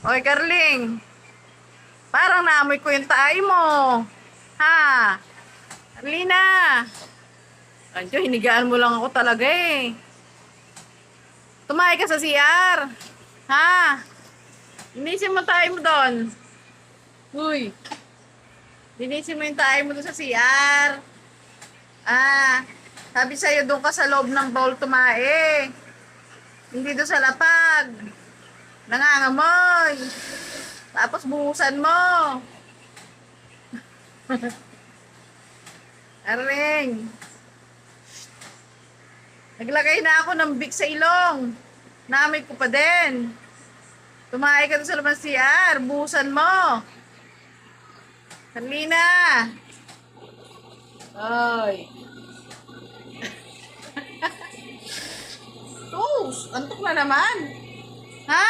Oy, Carling. Parang naamoy ko yung taay mo. Ha? Carlina. Anjo, hinigaan mo lang ako talaga eh. Tumahay ka sa CR. Ha? Linisin mo tayo mo doon. Uy. Linisin mo yung tayo mo doon sa CR. Ah. Sabi sa'yo doon ka sa loob ng bowl tumae. Hindi doon sa lapag. Nangangamoy. Tapos buhusan mo. Arling. Naglagay na ako ng Bic sa ilong. Namit ko pa din. Tumahay ka doon sa labas CR. Buhusan mo. Carlina. Oy. Tos, antok na naman. Ha?